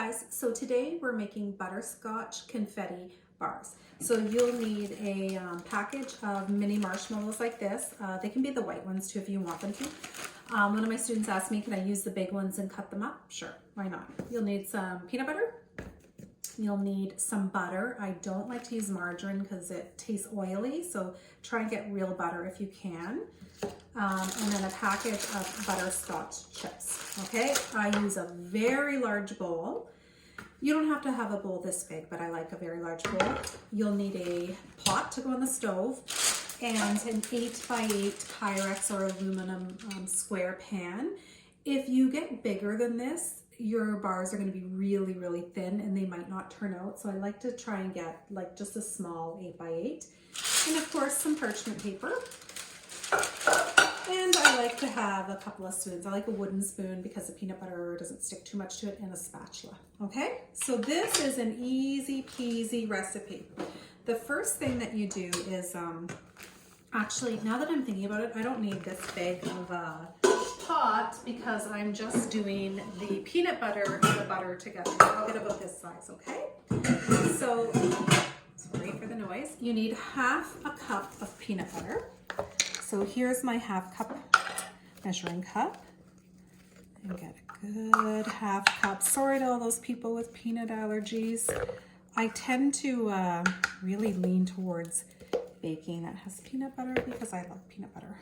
guys, so today we're making butterscotch confetti bars. So you'll need a package of mini marshmallows like this. They can be the white ones too if you want them to. One of my students asked me, can I use the big ones and cut them up? Sure, why not? You'll need some peanut butter. You'll need some butter. I don't like to use margarine because it tastes oily, so try and get real butter if you can. And then a package of butterscotch chips, okay? I use a very large bowl. You don't have to have a bowl this big, but I like a very large bowl. You'll need a pot to go on the stove and an 8x8 Pyrex or aluminum square pan. If you get bigger than this, your bars are going to be really, really thin and they might not turn out. So I like to try and get like just a small 8x8. And of course, some parchment paper. And I like to have a couple of spoons. I like a wooden spoon because the peanut butter doesn't stick too much to it, and a spatula. Okay, so this is an easy peasy recipe. The first thing that you do is, actually, now that I'm thinking about it, I don't need this big of a pot because I'm just doing the peanut butter and the butter together. I'll get about this size, okay? So, sorry for the noise. You need half a cup of peanut butter. So here's my half cup measuring cup. And get a good half cup. Sorry to all those people with peanut allergies. I tend to really lean towards baking that has peanut butter because I love peanut butter.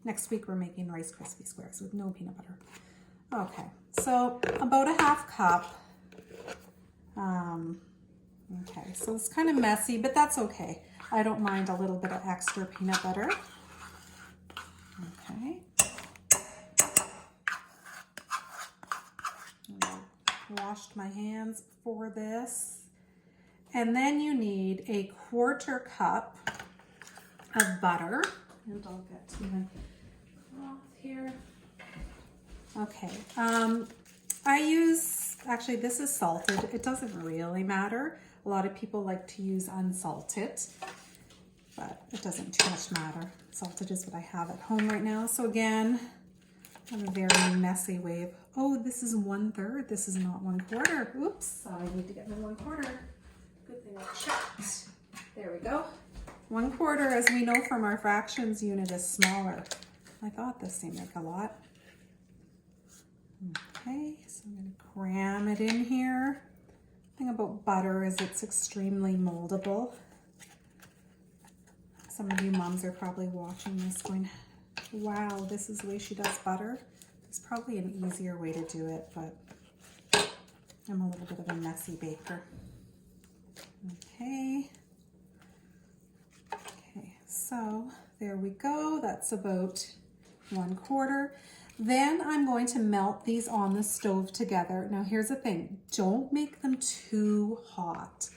Next week we're making Rice Krispie squares with no peanut butter. Okay, so about a half cup. Okay, so it's kind of messy, but that's okay. I don't mind a little bit of extra peanut butter. Okay. I washed my hands before this. And then you need a 1/4 cup of butter. And I'll get even off here. Okay. I use, actually this is salted. It doesn't really matter. A lot of people like to use unsalted, but it doesn't too much matter. Salted is what I have at home right now. So again, I have a very messy way of, oh, this is 1/3. This is not 1/4. Oops, I need to get my 1/4. Good thing I checked. There we go. 1/4, as we know from our fractions unit, is smaller. I thought this seemed like a lot. Okay, so I'm gonna cram it in here. The thing about butter is it's extremely moldable. Some of you moms are probably watching this going, wow, this is the way she does butter. There's probably an easier way to do it, but I'm a little bit of a messy baker. Okay. Okay, so there we go. That's about 1/4. Then I'm going to melt these on the stove together. Now here's the thing, don't make them too hot.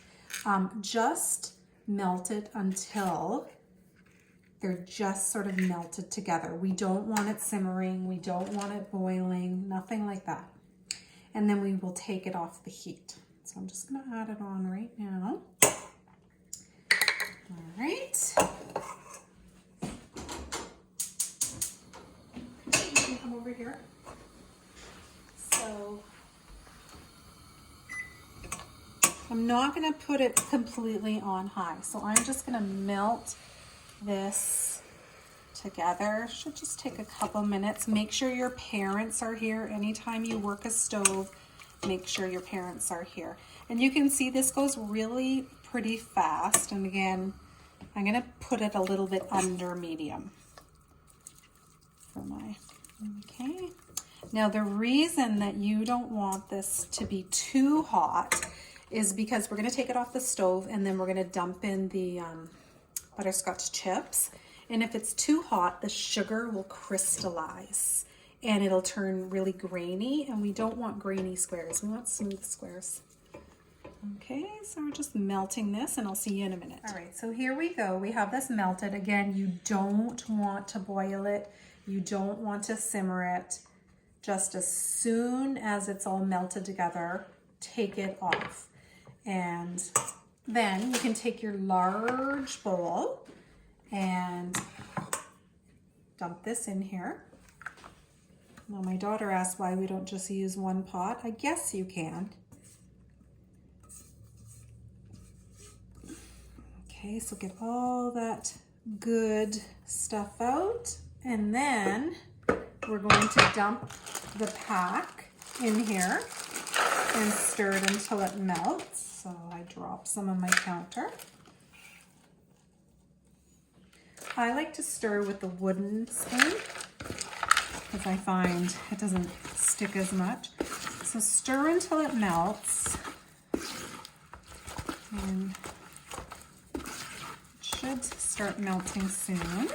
Just melt it until they're just sort of melted together. We don't want it simmering. We don't want it boiling, nothing like that. And then we will take it off the heat. So I'm just gonna add it on right now. All right. Okay, you can come over here. So I'm not gonna put it completely on high. So I'm just gonna melt this together. Should just take a couple minutes. Make sure your parents are here. Anytime you work a stove, make sure your parents are here. And you can see this goes really pretty fast. And again, I'm gonna put it a little bit under medium for my, okay. Now the reason that you don't want this to be too hot is because we're gonna take it off the stove and then we're gonna dump in the butterscotch chips, and if it's too hot, the sugar will crystallize and it'll turn really grainy, and we don't want grainy squares. We want smooth squares. Okay, so we're just melting this, and I'll see you in a minute. All right, so here we go. We have this melted. Again, you don't want to boil it. You don't want to simmer it. Just as soon as it's all melted together, take it off. And then you can take your large bowl and dump this in here. Now my daughter asked why we don't just use one pot. I guess you can. Okay, so get all that good stuff out, and then we're going to dump the pack in here and stir it until it melts. So I drop some on my counter. I like to stir with the wooden spoon because I find it doesn't stick as much. So stir until it melts, and it should start melting soon.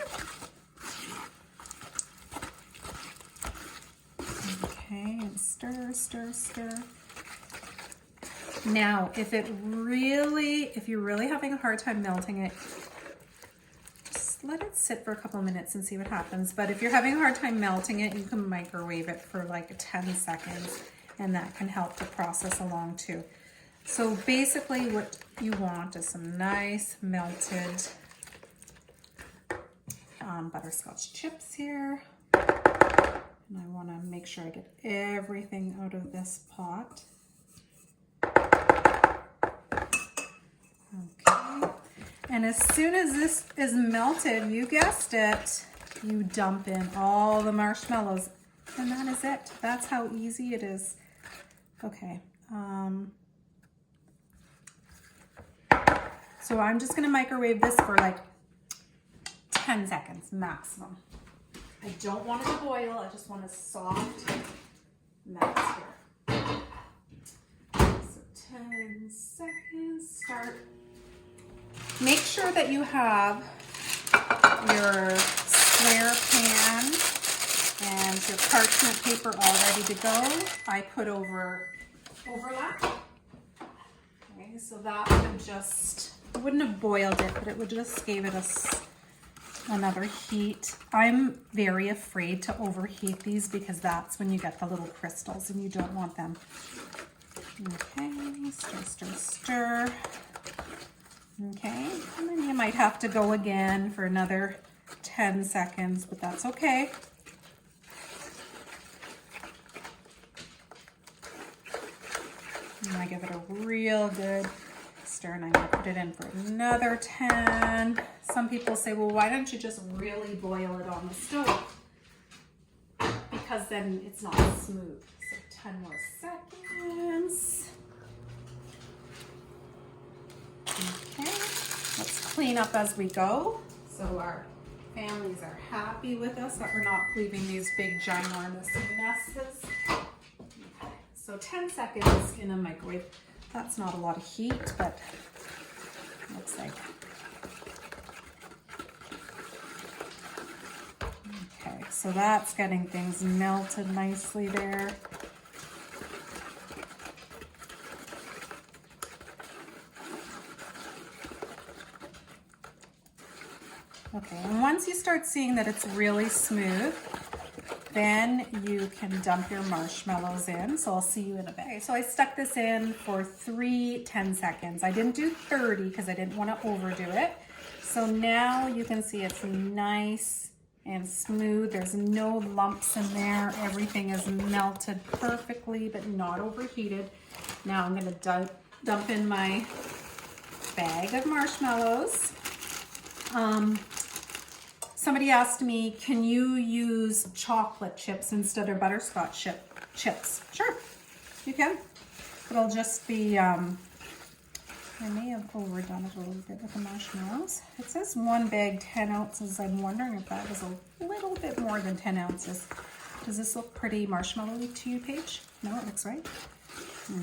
Okay, and stir, stir, stir. Now, if you're really having a hard time melting it, just let it sit for a couple minutes and see what happens. But if you're having a hard time melting it, you can microwave it for like 10 seconds, and that can help the process along too. So basically what you want is some nice melted butterscotch chips here. And I want to make sure I get everything out of this pot. Okay. And as soon as this is melted, you guessed it, you dump in all the marshmallows. And that is it. That's how easy it is. Okay. So I'm just going to microwave this for like 10 seconds maximum. I don't want it to boil, I just want a soft melt here. So 10 seconds, start. Make sure that you have your square pan and your parchment paper all ready to go. I put overlap. Okay, so that would just, it wouldn't have boiled it, but it would just gave it another heat. I'm very afraid to overheat these because that's when you get the little crystals and you don't want them. Okay, stir, stir, stir. Okay, and then you might have to go again for another 10 seconds, but that's okay. And I give it a real good stir, and I'm going to put it in for another 10. Some people say, well, why don't you just really boil it on the stove? Because then it's not smooth. So 10 more seconds. Okay, let's clean up as we go so our families are happy with us, that we're not leaving these big ginormous messes. Okay, so 10 seconds in a microwave. That's not a lot of heat, but looks like. Okay, so that's getting things melted nicely there. Okay, and once you start seeing that it's really smooth, then you can dump your marshmallows in. So I'll see you in a bit. Okay, so I stuck this in for 10 seconds. I didn't do 30 because I didn't want to overdo it. So now you can see it's nice and smooth. There's no lumps in there. Everything is melted perfectly, but not overheated. Now I'm going to dump in my bag of marshmallows. Somebody asked me, can you use chocolate chips instead of butterscotch chips? Sure, you can. It'll just be, I may have overdone it a little bit with the marshmallows. It says 1 bag, 10 ounces. I'm wondering if that was a little bit more than 10 ounces. Does this look pretty marshmallowy to you, Paige? No, it looks right.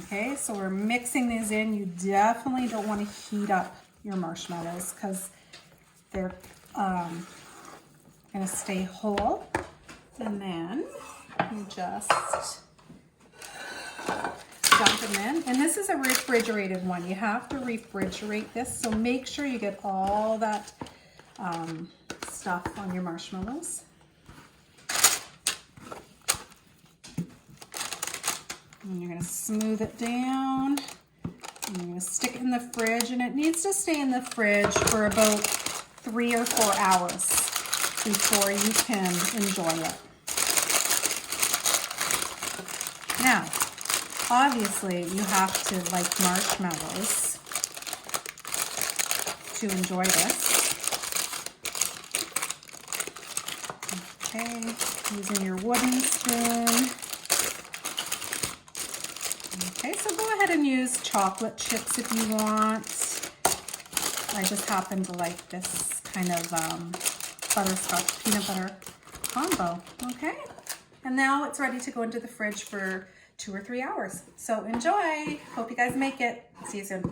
Okay, so we're mixing these in. You definitely don't want to heat up your marshmallows because they're going to stay whole. And then you just dump them in. And this is a refrigerated one. You have to refrigerate this, so make sure you get all that stuff on your marshmallows. And you're going to smooth it down. And you're going to stick it in the fridge, and it needs to stay in the fridge for about 3 or 4 hours before you can enjoy it. Now, obviously, you have to like marshmallows to enjoy this. Okay, using your wooden spoon. Okay, so go ahead and use chocolate chips if you want. I just happen to like this kind of butterscotch peanut butter combo. Okay, and now it's ready to go into the fridge for 2 or 3 hours. So enjoy. Hope you guys make it. See you soon.